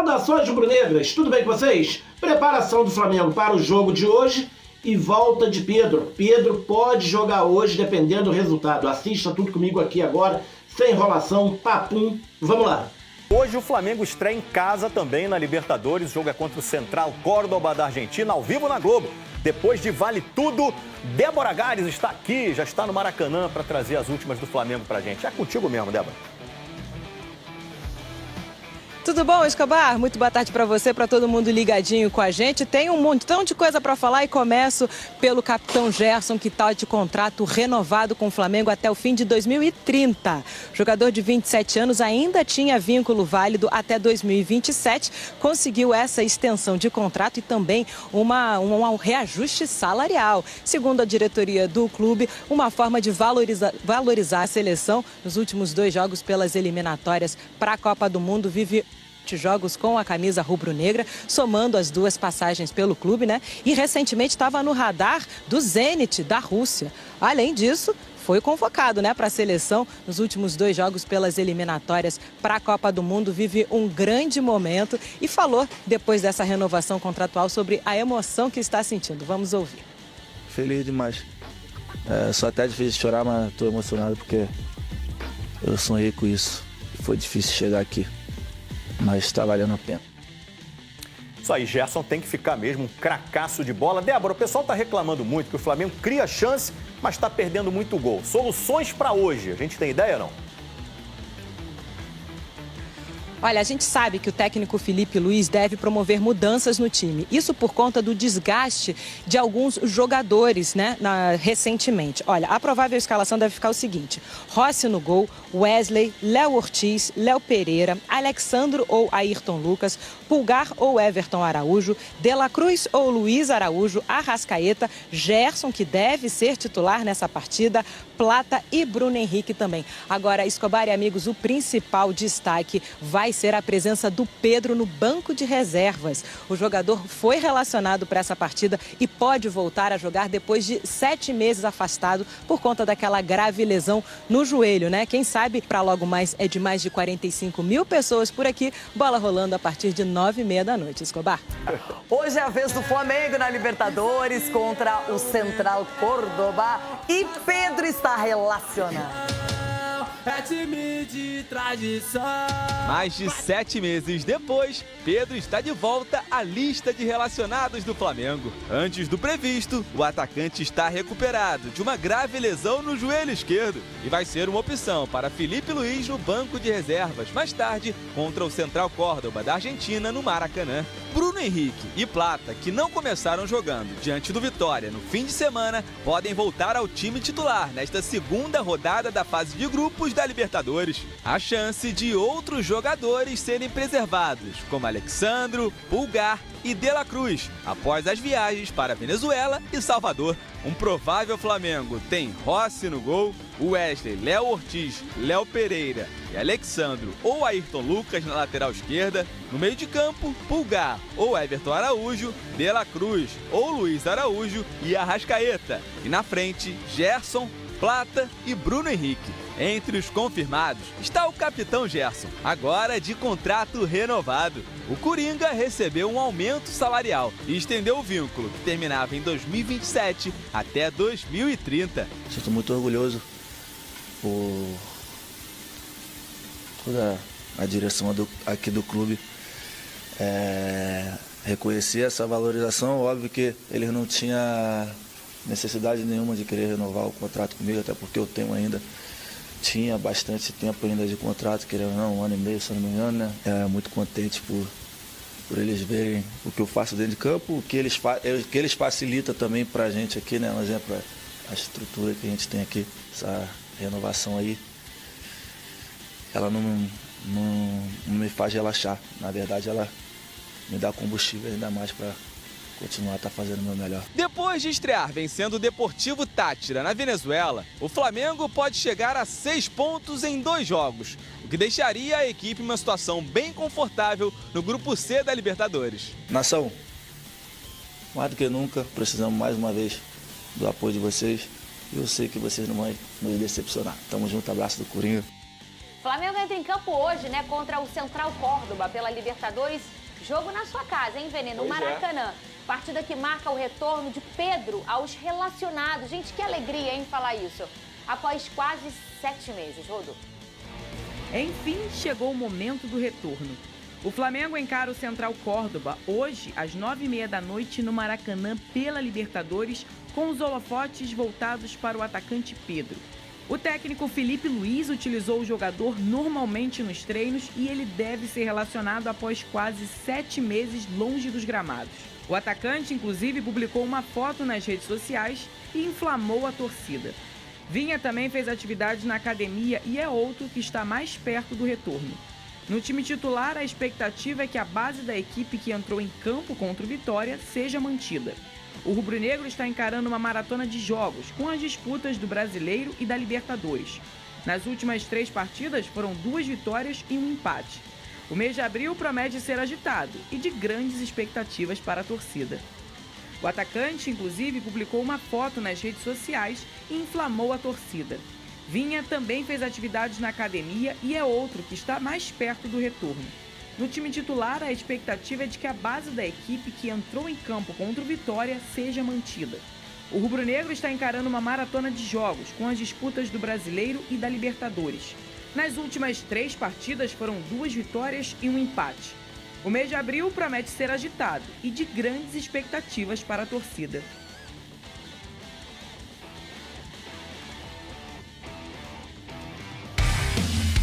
Saudações rubro-negras, tudo bem com vocês? Preparação do Flamengo para o jogo de hoje e volta de Pedro. Pedro pode jogar hoje dependendo do resultado. Assista tudo comigo aqui agora, sem enrolação, papum, vamos lá. Hoje o Flamengo estreia em casa também na Libertadores. O jogo é contra o Central Córdoba da Argentina, ao vivo na Globo. Depois de Vale Tudo, Débora Gares está aqui, já está no Maracanã para trazer as últimas do Flamengo pra gente. É contigo mesmo, Débora. Tudo bom, Escobar? Muito boa tarde para você, para todo mundo ligadinho com a gente. Tem um montão de coisa para falar e começo pelo capitão Gerson, que está de contrato renovado com o Flamengo até o fim de 2030. O jogador de 27 anos ainda tinha vínculo válido até 2027, conseguiu essa extensão de contrato e também um reajuste salarial. Segundo a diretoria do clube, uma forma de valorizar a seleção nos últimos 2 jogos pelas eliminatórias para a Copa do Mundo. Vive jogos com a camisa rubro-negra, somando as 2 passagens pelo clube, né? E recentemente estava no radar do Zenit, da Rússia. Além disso, foi convocado, né, para a seleção nos últimos 2 jogos pelas eliminatórias para a Copa do Mundo. Vive um grande momento e falou, depois dessa renovação contratual, sobre a emoção que está sentindo. Vamos ouvir. Feliz demais. Só até difícil de chorar, mas estou emocionado porque eu sonhei com isso. Foi difícil chegar aqui, mas está valendo a pena. Isso aí, Gerson tem que ficar mesmo um cracaço de bola. Débora, o pessoal está reclamando muito que o Flamengo cria chance, mas está perdendo muito gol. Soluções para hoje, a gente tem ideia não? Olha, a gente sabe que o técnico Felipe Luiz deve promover mudanças no time. Isso por conta do desgaste de alguns jogadores, né, recentemente. Olha, a provável escalação deve ficar o seguinte: Rossi no gol, Wesley, Léo Ortiz, Léo Pereira, Alexandro ou Ayrton Lucas, Pulgar ou Everton Araújo, De La Cruz ou Luiz Araújo, Arrascaeta, Gerson, que deve ser titular nessa partida, Plata e Bruno Henrique também. Agora, Escobar e amigos, o principal destaque vai ser a presença do Pedro no banco de reservas. O jogador foi relacionado para essa partida e pode voltar a jogar depois de 7 meses afastado por conta daquela grave lesão no joelho, né? Quem sabe para logo mais é de mais de 45 mil pessoas por aqui. Bola rolando a partir de 9h30 da noite, Escobar. Hoje é a vez do Flamengo na Libertadores contra o Central Córdoba e Pedro está relacionado. É time de tradição. Mais de 7 meses depois, Pedro está de volta à lista de relacionados do Flamengo. Antes do previsto, o atacante está recuperado de uma grave lesão no joelho esquerdo e vai ser uma opção para Felipe Luiz no banco de reservas mais tarde contra o Central Córdoba da Argentina no Maracanã. Bruno Henrique e Plata, que não começaram jogando diante do Vitória no fim de semana, podem voltar ao time titular nesta segunda rodada da fase de grupos da Libertadores. A chance de outros jogadores serem preservados, como Alexandro, Pulgar e De La Cruz, após as viagens para Venezuela e Salvador. Um provável Flamengo tem Rossi no gol, Wesley, Léo Ortiz, Léo Pereira e Alexandro ou Ayrton Lucas na lateral esquerda. No meio de campo, Pulgar ou Everton Araújo, De La Cruz ou Luiz Araújo e Arrascaeta. E na frente, Gerson, Plata e Bruno Henrique. Entre os confirmados está o capitão Gerson, agora de contrato renovado. O Coringa recebeu um aumento salarial e estendeu o vínculo, que terminava em 2027 até 2030. Sinto muito orgulhoso por toda a direção aqui do clube reconhecer essa valorização. Óbvio que eles não tinham necessidade nenhuma de querer renovar o contrato comigo, até porque eu tinha bastante tempo ainda de contrato, querendo ou não, 1 ano e meio, se não me engano, né? Muito contente por eles verem o que eu faço dentro de campo, o que eles facilitam também pra gente aqui, né? Um exemplo, a estrutura que a gente tem aqui, essa renovação aí, ela não me faz relaxar. Na verdade, ela me dá combustível ainda mais para continuar fazendo o meu melhor. Depois de estrear vencendo o Deportivo Táchira na Venezuela, o Flamengo pode chegar a 6 pontos em 2 jogos, o que deixaria a equipe em uma situação bem confortável no Grupo C da Libertadores. Nação, mais do que nunca, precisamos mais uma vez do apoio de vocês e eu sei que vocês não vão nos decepcionar. Tamo junto, abraço do Coringa. Flamengo entra em campo hoje, né, contra o Central Córdoba pela Libertadores. Jogo na sua casa, hein, Vene? No Maracanã. Partida que marca o retorno de Pedro aos relacionados. Gente, que alegria, hein, falar isso. Após quase 7 meses, Rodolfo. Enfim, chegou o momento do retorno. O Flamengo encara o Central Córdoba hoje, às 9h30 da noite, no Maracanã, pela Libertadores, com os holofotes voltados para o atacante Pedro. O técnico Felipe Luiz utilizou o jogador normalmente nos treinos e ele deve ser relacionado após quase 7 meses longe dos gramados. O atacante, inclusive, publicou uma foto nas redes sociais e inflamou a torcida. Vinha também fez atividade na academia e é outro que está mais perto do retorno. No time titular, a expectativa é que a base da equipe que entrou em campo contra o Vitória seja mantida. O rubro-negro está encarando uma maratona de jogos, com as disputas do Brasileiro e da Libertadores. Nas últimas 3 partidas, foram 2 vitórias e um empate. O mês de abril promete ser agitado e de grandes expectativas para a torcida. O atacante, inclusive, publicou uma foto nas redes sociais e inflamou a torcida. Vinha também fez atividades na academia e é outro que está mais perto do retorno. No time titular, a expectativa é de que a base da equipe que entrou em campo contra o Vitória seja mantida. O rubro-negro está encarando uma maratona de jogos com as disputas do Brasileiro e da Libertadores. Nas últimas 3 partidas foram 2 vitórias e um empate. O mês de abril promete ser agitado e de grandes expectativas para a torcida.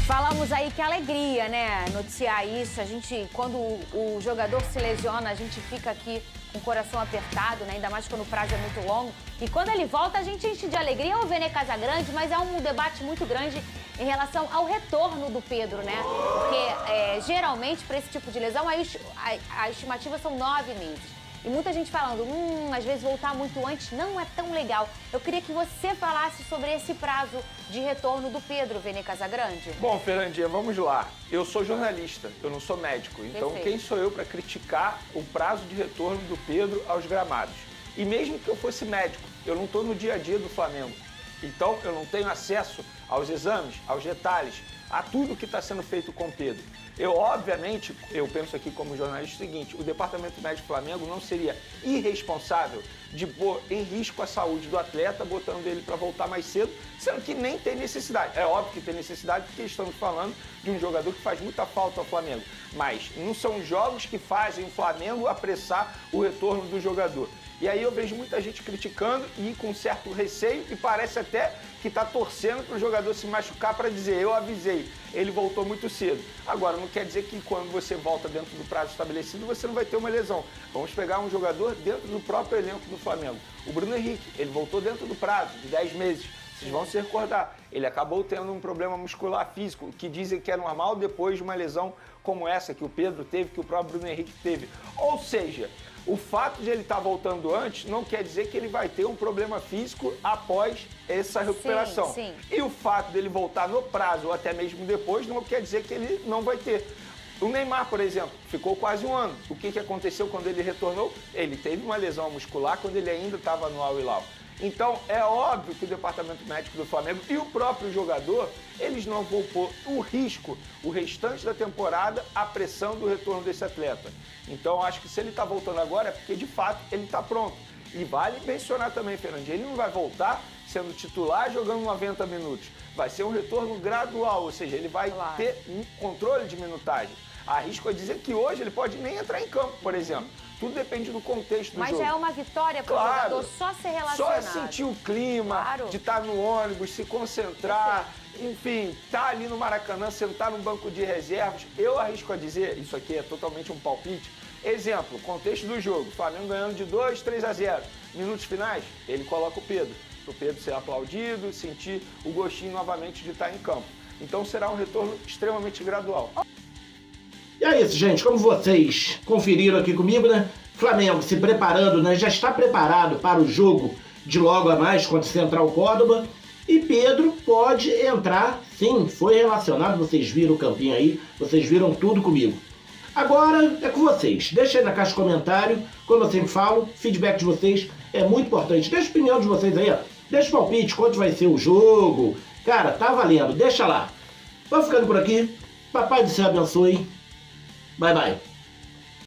Falamos aí que alegria, né, noticiar isso. A gente, quando o jogador se lesiona, a gente fica aqui com o coração apertado, né, ainda mais quando o prazo é muito longo. E quando ele volta, a gente enche de alegria. É o Vene Casagrande, mas é um debate muito grande em relação ao retorno do Pedro, né? Porque geralmente, para esse tipo de lesão, a estimativa são 9 meses. E muita gente falando, às vezes voltar muito antes não é tão legal. Eu queria que você falasse sobre esse prazo de retorno do Pedro, Vene Casagrande. Bom, Fernandinha, vamos lá. Eu sou jornalista, eu não sou médico. Então, Perfeito. Quem sou eu para criticar o prazo de retorno do Pedro aos gramados? E mesmo que eu fosse médico, eu não estou no dia a dia do Flamengo. Então, eu não tenho acesso aos exames, aos detalhes, a tudo que está sendo feito com o Pedro. Obviamente, eu penso aqui como jornalista o seguinte, o Departamento Médico do Flamengo não seria irresponsável de pôr em risco a saúde do atleta, botando ele para voltar mais cedo, sendo que nem tem necessidade. É óbvio que tem necessidade, porque estamos falando de um jogador que faz muita falta ao Flamengo. Mas não são jogos que fazem o Flamengo apressar o retorno do jogador. E aí eu vejo muita gente criticando e com certo receio e parece até que está torcendo para o jogador se machucar para dizer, eu avisei, ele voltou muito cedo. Agora, não quer dizer que quando você volta dentro do prazo estabelecido, você não vai ter uma lesão. Vamos pegar um jogador dentro do próprio elenco do Flamengo. O Bruno Henrique, ele voltou dentro do prazo de 10 meses. Vocês vão se recordar, ele acabou tendo um problema muscular físico, que dizem que é normal depois de uma lesão como essa que o Pedro teve, que o próprio Bruno Henrique teve. Ou seja, o fato de ele estar voltando antes não quer dizer que ele vai ter um problema físico após essa recuperação. Sim. E o fato dele voltar no prazo ou até mesmo depois não quer dizer que ele não vai ter. O Neymar, por exemplo, ficou quase um ano. O que aconteceu quando ele retornou? Ele teve uma lesão muscular quando ele ainda estava no Al Hilal. Então, é óbvio que o Departamento Médico do Flamengo e o próprio jogador, eles não vão pôr o risco, o restante da temporada, a pressão do retorno desse atleta. Então, acho que se ele está voltando agora é porque, de fato, ele está pronto. E vale mencionar também, Fernandinho, ele não vai voltar sendo titular jogando 90 minutos. Vai ser um retorno gradual, ou seja, ele vai ter um controle de minutagem. Arrisco a dizer que hoje ele pode nem entrar em campo, por exemplo. Tudo depende do contexto do jogo. Mas já é uma vitória para o jogador só ser relacionado. Só sentir o clima, de estar no ônibus, se concentrar, enfim, estar ali no Maracanã, sentar no banco de reservas. Eu arrisco a dizer, isso aqui é totalmente um palpite. Exemplo, contexto do jogo, Flamengo ganhando de 2-3-0. Minutos finais, ele coloca o Pedro. Para o Pedro ser aplaudido, sentir o gostinho novamente de estar em campo. Então será um retorno extremamente gradual. E é isso, gente. Como vocês conferiram aqui comigo, né? Flamengo se preparando, né? Já está preparado para o jogo de logo a mais contra o Central Córdoba. E Pedro pode entrar, sim, foi relacionado. Vocês viram o campinho aí, vocês viram tudo comigo. Agora é com vocês. Deixa aí na caixa de comentário. Como eu sempre falo, feedback de vocês é muito importante. Deixa a opinião de vocês aí, ó. Deixa o palpite, quanto vai ser o jogo. Cara, tá valendo. Deixa lá. Vou ficando por aqui. Papai do céu abençoe. Bye, bye.